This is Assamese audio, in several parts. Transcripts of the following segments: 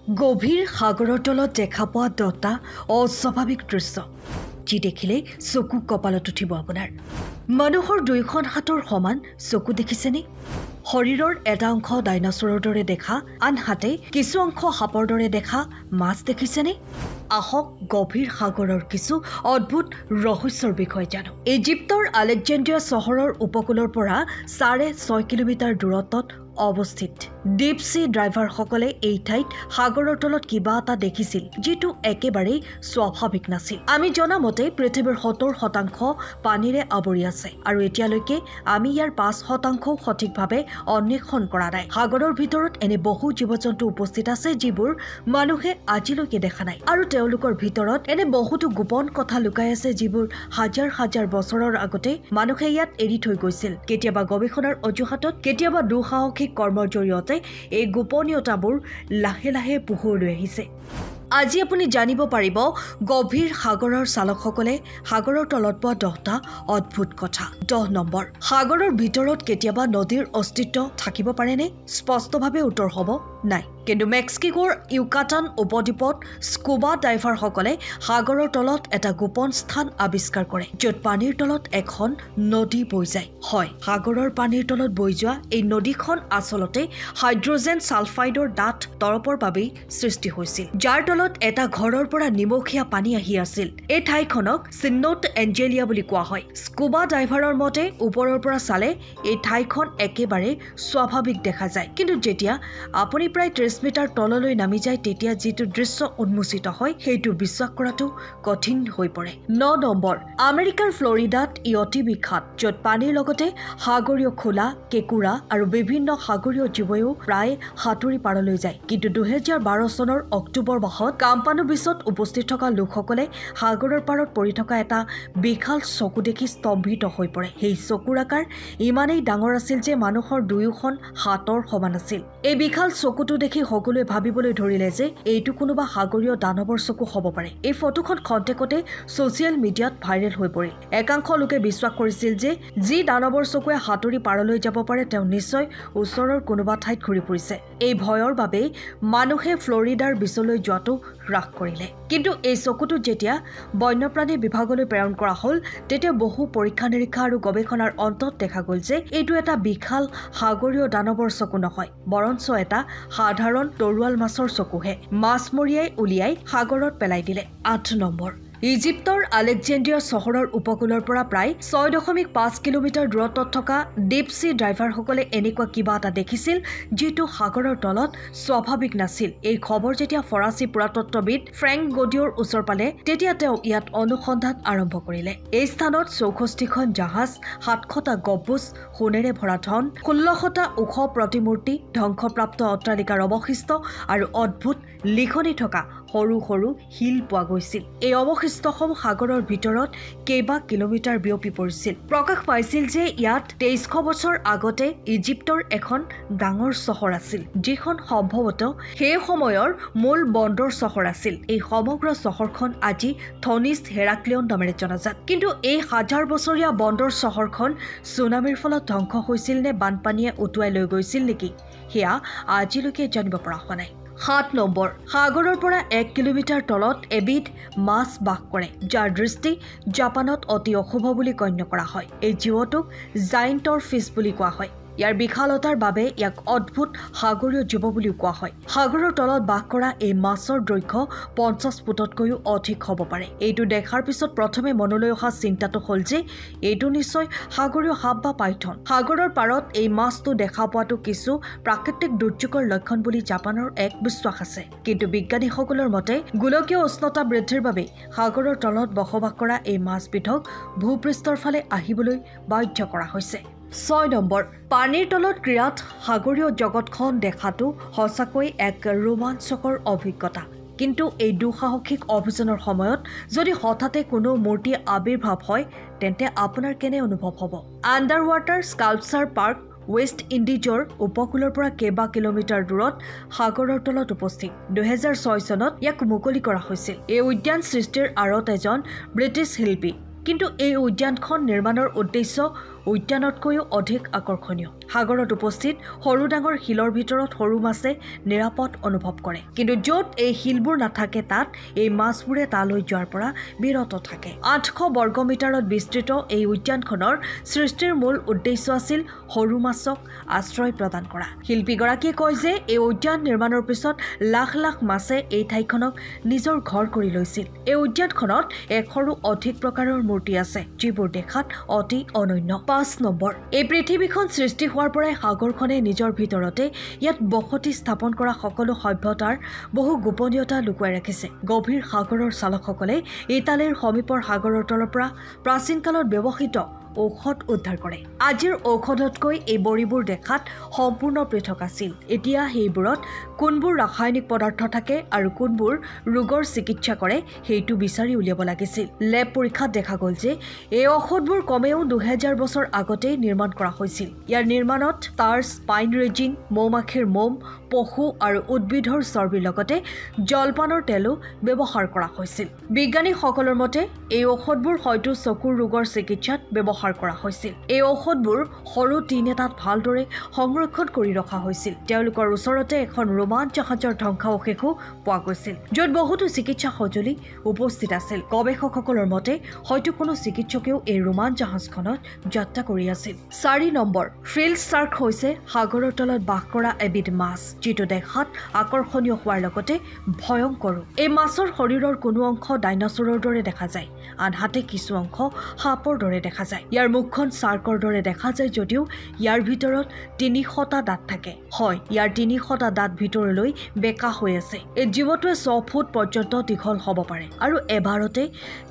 গভীৰ সাগৰৰ তলত দেখা পোৱা দটা অস্বাভাৱিক দৃশ্য যি দেখিলে চকু কপালত উঠিব আপোনাৰ। মানুহৰ দুইখন হাতৰ সমান চকু দেখিছেনে? শৰীৰৰ এটা অংশ ডাইনাছৰৰ দৰে দেখা, আনহাতে কিছু অংশ সাপৰ দৰে দেখা মাছ দেখিছেনে? আহক গভীৰ সাগৰৰ কিছু অদ্ভুত ৰহস্যৰ বিষয়ে জানো। ইজিপ্তৰ আলেকজেণ্ড্ৰিয়া চহৰৰ উপকূলৰ পৰা 6.5 কিলোমিটাৰ দূৰত্বত অৱস্থিত ডিপ সি ড্ৰাইভাৰসকলে এই ঠাইত সাগৰৰ তলত কিবা এটা দেখিছিল যিটো একেবাৰেই স্বাভাৱিক নাছিল। আমি জনামতে পৃথিৱীৰ 70% পানীৰে আৱৰি আছে আৰু এতিয়ালৈকে আমি ইয়াৰ 5% সঠিকভাৱে অন্বেষণ কৰা নাই। সাগৰৰ ভিতৰত এনে বহু জীৱ-জন্তু উপস্থিত আছে যিবোৰ মানুহে আজিলৈকে দেখা নাই, আৰু তেওঁলোকৰ ভিতৰত এনে বহুতো গোপন কথা লুকাই আছে যিবোৰ হাজাৰ হাজাৰ বছৰৰ আগতে মানুহে ইয়াত এৰি থৈ গৈছিল। কেতিয়াবা গৱেষণাৰ অজুহাতত, কেতিয়াবা দুঃসাহসিক কৰ্মৰ জৰিয়তে এই গোপনীয়তাবোৰ লাহে লাহে পোহৰলৈ আহিছে। আজি আপুনি জানিব পাৰিব গভীৰ সাগৰৰ চালকসকলে সাগৰৰ তলত পোৱা 10টা অদ্ভুত কথা। 10 নম্বৰ, সাগৰৰ ভিতৰত কেতিয়াবা নদীৰ অস্তিত্ব থাকিব পাৰেনে? স্পষ্টভাৱে উত্তৰ হ'ব নাই। কিন্তু মেক্সিকোৰ ইউকাটান উপদ্বীপত স্কুবা ডাইভাৰসকলে সাগৰৰ তলত এটা গোপন স্থান আৱিষ্কাৰ কৰে য'ত পানীৰ তলত এখন নদী বৈ যায়। হয়, সাগৰৰ পানীৰ তলত বৈ যোৱা এই নদীখন আচলতে হাইড্ৰজেন ছালফাইডৰ ডাঠ তৰপৰ বাবেই সৃষ্টি হৈছিল, যাৰ তলত এটা ঘৰৰ পৰা নিমখীয়া পানী আহি আছিল। এই ঠাইখনক চিন্নোট এঞ্জেলিয়া বুলি কোৱা হয়। স্কুবা ডাইভাৰৰ মতে ওপৰৰ পৰা চালে এই ঠাইখন একেবাৰে স্বাভাৱিক দেখা যায়, কিন্তু যেতিয়া আপুনি প্ৰায় 30 মিটাৰ তললৈ নামি যায় তেতিয়া যিটো দৃশ্য উন্মোচিত হয় সেইটো বিশ্বাস কৰাটো কঠিন হৈ পৰে। 9 নম্বৰ, আমেৰিকাৰ ফ্লৰিডাত ই অতি বিখ্যাত, য'ত পানীৰ লগতে সাগৰীয় খোলা, কেঁকুৰা আৰু বিভিন্ন সাগৰীয় জীৱইও প্ৰায় সাঁতুৰি পাৰলৈ যায়। কিন্তু 2012 চনৰ অক্টোবৰ মাহত কাম্পানো বিচত উপস্থিত থকা লোকসকলে সাগৰৰ পাৰত পৰি থকা এটা বিশাল চকু দেখি স্তম্ভিত হৈ পৰে। সেই চকুৰ আকাৰ ইমানেই ডাঙৰ আছিল যে মানুহৰ দুয়োখন হাতৰ সমান আছিল। এই বিশাল চকুটো দেখি সকলোৱে ভাবিবলৈ ধৰিলে যে এইটো কোনোবা সাগৰীয় দানৱৰ চকু হ'ব পাৰে। এই ফটোখন খন্তেকতে ছ'চিয়েল মিডিয়াত ভাইৰেল হৈ পৰিল। একাংশ লোকে বিশ্বাস কৰিছিল যে যি দানৱৰ চকুৱে সাঁতুৰি পাৰলৈ যাব পাৰে তেওঁ নিশ্চয় ওচৰৰ কোনোবা ঠাইত ঘূৰি ফুৰিছে। এই ভয়ৰ বাবেই মানুহে ফ্লৰিডাৰ বিচলৈ যোৱাটো হ্ৰাস কৰিলে। কিন্তু এই চকুটো যেতিয়া বন্যপ্ৰাণী বিভাগলৈ প্ৰেৰণ কৰা হ'ল তেতিয়া বহু পৰীক্ষা নিৰীক্ষা আৰু গৱেষণাৰ অন্তত দেখা গ'ল যে এইটো এটা বিশাল সাগৰীয় দানৱৰ চকু নহয়, বৰঞ্চ এটা সাধাৰণ তৰোৱাল মাছৰ চকুহে। মাছমৰীয়াই উলিয়াই সাগৰত পেলাই দিলে। 8 নম্বৰ, ইজিপ্তৰ আলেকজেণ্ড্ৰিয়া চহৰৰ উপকূলৰ পৰা প্ৰায় 6.5 কিলোমিটাৰ দূৰত্বত থকা ডিপ সি ড্ৰাইভাৰসকলে এনেকুৱা কিবা এটা দেখিছিল যিটো সাগৰৰ তলত স্বাভাৱিক নাছিল। এই খবৰ যেতিয়া ফৰাচী পুৰাতত্ত্ববিদ ফ্ৰেংক গডিঅ'ৰ ওচৰ পালে তেতিয়া তেওঁ ইয়াত অনুসন্ধান আৰম্ভ কৰিলে। এই স্থানত 64খন জাহাজ, 700টা গম্বুজ, সোণেৰে ভৰা ধন, 1600টা ওখ প্ৰতিমূৰ্তি, ধ্বংসপ্ৰাপ্ত অট্টালিকাৰ অৱশিষ্ট আৰু অদ্ভুত লিখনি থকা সৰু সৰু শিল পোৱা গৈছিল। এই অৱশিষ্টসমূহ সাগৰৰ ভিতৰত কেইবা কিলোমিটাৰ বিয়পি পৰিছিল। প্ৰকাশ পাইছিল যে ইয়াত 2300 বছৰ আগতে ইজিপ্তৰ এখন ডাঙৰ চহৰ আছিল, যিখন সম্ভৱতঃ সেই সময়ৰ মূল বন্দৰ চহৰ আছিল। এই সমগ্ৰ চহৰখন আজি থনিছ হেৰাক্লিয়ন নামেৰে জনাজাত। কিন্তু এই হাজাৰ বছৰীয়া বন্দৰ চহৰখন ছুনামিৰ ফলত ধ্বংস হৈছিল নে বানপানীয়ে উটুৱাই লৈ গৈছিল নেকি সেয়া আজিলৈকে জানিব পৰা হোৱা নাই। 7 নম্বৰ, সাগৰৰ পৰা 1 কিলোমিটাৰ তলত এবিধ মাছ বাস কৰে যাৰ দৃষ্টি জাপানত অতি অশুভ বুলি গণ্য কৰা হয়। এই জীৱটোক জাইণ্টৰ ফিছ বুলি কোৱা হয়। ইয়াৰ বিশালতাৰ বাবে ইয়াক অদ্ভুত সাগৰীয় জীৱ বুলিও কোৱা হয়। সাগৰৰ তলত বাস কৰা এই মাছৰ দৈৰ্ঘ্য 50 ফুটতকৈও অধিক হ'ব পাৰে। এইটো দেখাৰ পিছত প্ৰথমে মনলৈ অহা চিন্তাটো হ'ল যে এইটো নিশ্চয় সাগৰীয় সাপ বা পাইথন। সাগৰৰ পাৰত এই মাছটো দেখা পোৱাটো কিছু প্ৰাকৃতিক দুৰ্যোগৰ লক্ষণ বুলি জাপানৰ এক বিশ্বাস আছে। কিন্তু বিজ্ঞানীসকলৰ মতে গোলকীয় উষ্ণতা বৃদ্ধিৰ বাবে সাগৰৰ তলত বসবাস কৰা এই মাছবিধক ভূপৃষ্ঠৰ ফালে আহিবলৈ বাধ্য কৰা হৈছে। 6 নম্বৰ, পানীৰ তলত ক্ৰীড়াত সাগৰীয় জগতখন দেখাটো সঁচাকৈ এক ৰোমাঞ্চকৰ অভিজ্ঞতা। কিন্তু এই দুঃসাহসিক অভিযানৰ সময়ত যদি হঠাতে কোনো মূৰ্তি আবিৰ্ভাৱ হয় তেন্তে আপোনাৰ কেনে অনুভৱ হ'ব? Under water sculpture park west ইণ্ডিজৰ উপকূলৰ পৰা কেইবা কিলোমিটাৰ দূৰত সাগৰৰ তলত উপস্থিত। 2006 চনত ইয়াক মুকলি কৰা হৈছিল। এই উদ্যান সৃষ্টিৰ আঁৰত এজন ব্ৰিটিছ শিল্পী। কিন্তু এই উদ্যানখন নিৰ্মাণৰ উদ্দেশ্য উদ্যানতকৈও অধিক আকৰ্ষণীয়। সাগৰত উপস্থিত সৰু ডাঙৰ শিলৰ ভিতৰত সৰু মাছে নিৰাপদ অনুভৱ কৰে, কিন্তু য'ত এই শিলবোৰ নাথাকে তাত এই মাছবোৰে তালৈ যোৱাৰ পৰা বিৰত থাকে। 800 বৰ্গমিটাৰত বিস্তৃত এই উদ্যানখনৰ সৃষ্টিৰ মূল উদ্দেশ্য আছিল সৰু মাছক আশ্ৰয় প্ৰদান কৰা। শিল্পীগৰাকীয়ে কয় যে এই উদ্যান নিৰ্মাণৰ পিছত লাখ লাখ মাছে এই ঠাইখনক নিজৰ ঘৰ কৰি লৈছিল। এই উদ্যানখনত 100ৰো অধিক প্ৰকাৰৰ মূৰ্তি আছে, যিবোৰ দেখাত অতি অনন্য। 5 নম্বৰ, এই পৃথিৱীখন সৃষ্টি হোৱাৰ পৰাই সাগৰখনে নিজৰ ভিতৰতে ইয়াত বসতি স্থাপন কৰা সকলো সভ্যতাৰ বহু গোপনীয়তা লুকুৱাই ৰাখিছে। গভীৰ সাগৰৰ চালকসকলে ইটালীৰ সমীপৰ সাগৰৰ তলৰ পৰা প্ৰাচীন কালত ব্যৱহৃত ঔষধ উদ্ধাৰ কৰে। আজিৰ ঔষধতকৈ এই বৰিবোৰ দেখাত সম্পূৰ্ণ পৃথক আছিল। এতিয়া সেইবোৰত কোনবোৰ ৰাসায়নিক পদাৰ্থ থাকে আৰু কোনবোৰ ৰোগৰ চিকিৎসা কৰে সেইটো বিচাৰি উলিয়াব লাগিছিল। লেব পৰীক্ষাত দেখা গ'ল যে এই ঔষধবোৰ কমেও 2000 বছৰ আগতেই নিৰ্মাণ কৰা হৈছিল। ইয়াৰ নিৰ্মাণত টাৰ্চ, পাইন ৰেজিন, মৌমাখিৰ মোম, পশু আৰু উদ্ভিদৰ চৰ্বিৰ লগতে জলপানৰ তেলো ব্যৱহাৰ কৰা হৈছিল। বিজ্ঞানীসকলৰ মতে এই ঔষধবোৰ হয়তো চকুৰ ৰোগৰ চিকিৎসাত ব্যৱহাৰ কৰা হৈছিল। এই ঔষধবোৰ সৰু টিন এটাত ভালদৰে সংৰক্ষণ কৰি ৰখা হৈছিল। তেওঁলোকৰ ওচৰতে এখন ৰোমান জাহাজৰ ধ্বংসাৱশেষো পোৱা গৈছিল, য'ত বহুতো চিকিৎসা সঁজুলি উপস্থিত আছিল। গৱেষকসকলৰ মতে হয়তো কোনো চিকিৎসকেও এই ৰোমান জাহাজখনত যাত্ৰা কৰি আছিল। 4 নম্বৰ, ফিল্ড শাৰ্ক হৈছে সাগৰৰ তলত বাস কৰা এবিধ মাছ, যিটো দেখাত আকৰ্ষণীয় হোৱাৰ লগতে ভয়ংকৰো। এই মাছৰ শৰীৰৰ কোনো অংশ ডাইনাছৰৰ দৰে দেখা যায়, আনহাতে কিছু অংশ সাপৰ দৰে দেখা যায়। ইয়াৰ মুখখন শাৰ্কৰ দৰে দেখা যায় যদিও ইয়াৰ ভিতৰত 300টা দাঁত থাকে। হয়, ইয়াৰ 300টা দাঁত ভিতৰলৈ বেকা হৈ আছে। এই জীৱটোৱে 6 ফুট পৰ্যন্ত দীঘল হ'ব পাৰে আৰু এবাৰতে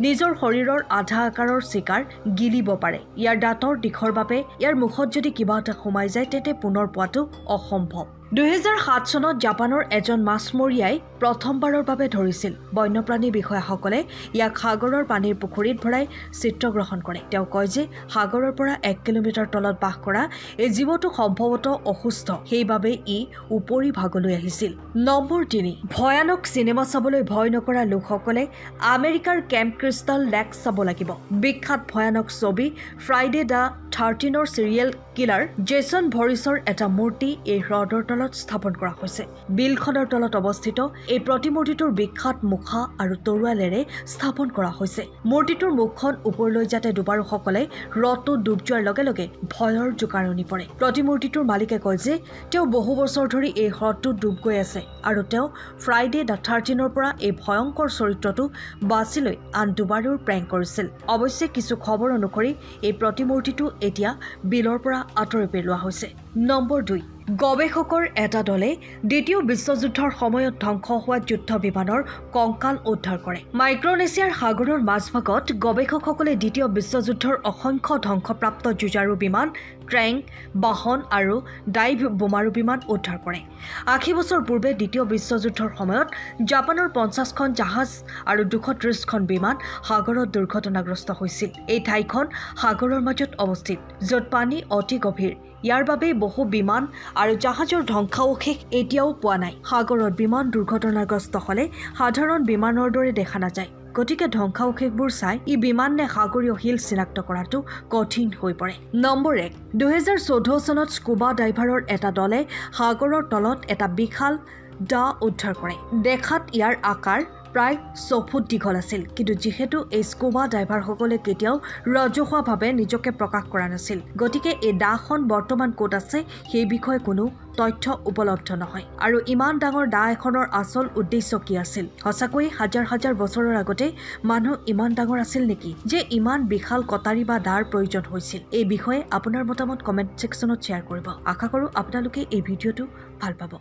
নিজৰ শৰীৰৰ আধা আকাৰৰ চিকাৰ গিলিব পাৰে। ইয়াৰ দাঁতৰ দিশৰ বাবে ইয়াৰ মুখত যদি কিবা এটা সোমাই যায় তেন্তে পুনৰ পোৱাটো অসম্ভৱ। 2007 চনত জাপানৰ এজন মাছমৰীয়াই প্ৰথমবাৰৰ বাবে ধৰিছিল। বন্যপ্ৰাণী বিষয়াসকলে ইয়াক সাগৰৰ পানীৰ পুখুৰীত ভৰাই চিত্ৰগ্ৰহণ কৰে। তেওঁ কয় যে সাগৰৰ পৰা 1 কিলোমিটাৰ তলত বাস কৰা এই জীৱটো সম্ভৱতঃ অসুস্থ, সেইবাবে ই উপৰি ভাগলৈ আহিছিল। নম্বৰ 3, ভয়ানক চিনেমা চাবলৈ ভয় নকৰা লোকসকলে আমেৰিকাৰ কেম্প ক্ৰিষ্টাল লেক চাব লাগিব। বিখ্যাত ভয়ানক ছবি ফ্ৰাইডে দ্য 13ৰ চিৰিয়েল কিলাৰ জেছন ভৰিছৰ এটা মূৰ্তি এই হ্ৰদৰ তলত স্থাপন কৰা হৈছে। বিলখনৰ তলত অৱস্থিত এই প্ৰতিমূৰ্তিটোৰ বিখ্যাত মুখা আৰু তৰোৱালেৰে স্থাপন কৰা হৈছে। মূৰ্তিটোৰ মুখখন ওপৰলৈ যাতে ডুবাৰুসকলে হ্ৰদটো ডুব যোৱাৰ লগে লগে ভয়ৰ জোকাৰণি পৰে। প্ৰতিমূৰ্তিটোৰ মালিকে কয় যে তেওঁ বহু বছৰ ধৰি এই হ্ৰদটো ডুব গৈ আছে আৰু তেওঁ ফ্ৰাইডে দ্য 13ৰ পৰা এই ভয়ংকৰ চৰিত্ৰটো বাছি লৈ আন দুবাৰৰ প্ৰেংক কৰিছিল। অৱশ্যে কিছু খবৰ অনুসৰি এই প্ৰতিমূৰ্তিটো এতিয়া বিলৰ পৰা আঁতৰাই পেলোৱা হৈছে। নম্বৰ 2, গৱেষকৰ এটা দলে দ্বিতীয় বিশ্বযুদ্ধৰ সময়ত ধ্বংস হোৱা যুদ্ধ বিমানৰ কংকাল উদ্ধাৰ কৰে। মাইক্ৰনেছিয়াৰ সাগৰৰ মাজভাগত গৱেষকসকলে দ্বিতীয় বিশ্বযুদ্ধৰ অসংখ্য ধ্বংসপ্ৰাপ্ত যুঁজাৰু বিমান, ট্ৰেংক, বাহন আৰু ডাইভ বোমাৰু বিমান উদ্ধাৰ কৰে। 80 বছৰ পূৰ্বে দ্বিতীয় বিশ্বযুদ্ধৰ সময়ত জাপানৰ 50খন জাহাজ আৰু 230খন বিমান সাগৰত দুৰ্ঘটনাগ্ৰস্ত হৈছিল। এই ঠাইখন সাগৰৰ মাজত অৱস্থিত, য'ত পানী অতি গভীৰ। ইয়াৰ বাবে বহু বিমান আৰু জাহাজৰ ধ্বংসাৱশেষ এতিয়াও পোৱা নাই। সাগৰত বিমান দুৰ্ঘটনাগ্ৰস্ত হ'লে সাধাৰণ বিমানৰ দৰে দেখা নাযায়। গতিকে ধ্বংসাৱশেষবোৰ চাই ই বিমান নে সাগৰীয় শিল চিনাক্ত কৰাটো কঠিন হৈ পৰে। নম্বৰ 1, 2014 চনত স্কুবা ডাইভাৰৰ এটা দলে সাগৰৰ তলত এটা বিশাল দা উদ্ধাৰ কৰে। দেখাত ইয়াৰ আকাৰ প্ৰায় 6 ফুট দীঘল আছিল, কিন্তু যিহেতু এই স্কুবা ডাইভাৰসকলে কেতিয়াও ৰাজহুৱাভাৱে নিজকে প্ৰকাশ কৰা নাছিল, গতিকে এই দাখন বৰ্তমান ক'ত আছে সেই বিষয়ে কোনো তথ্য উপলব্ধ নহয়। আৰু ইমান ডাঙৰ দা এখনৰ আচল উদ্দেশ্য কি আছিল? সঁচাকৈয়ে হাজাৰ হাজাৰ বছৰৰ আগতে মানুহ ইমান ডাঙৰ আছিল নেকি যে ইমান বিশাল কটাৰী বা দাৰ প্ৰয়োজন হৈছিল? এই বিষয়ে আপোনাৰ মতামত কমেণ্ট ছেকশ্যনত শ্বেয়াৰ কৰিব। আশা কৰোঁ আপোনালোকে এই ভিডিঅ'টো ভাল পাব।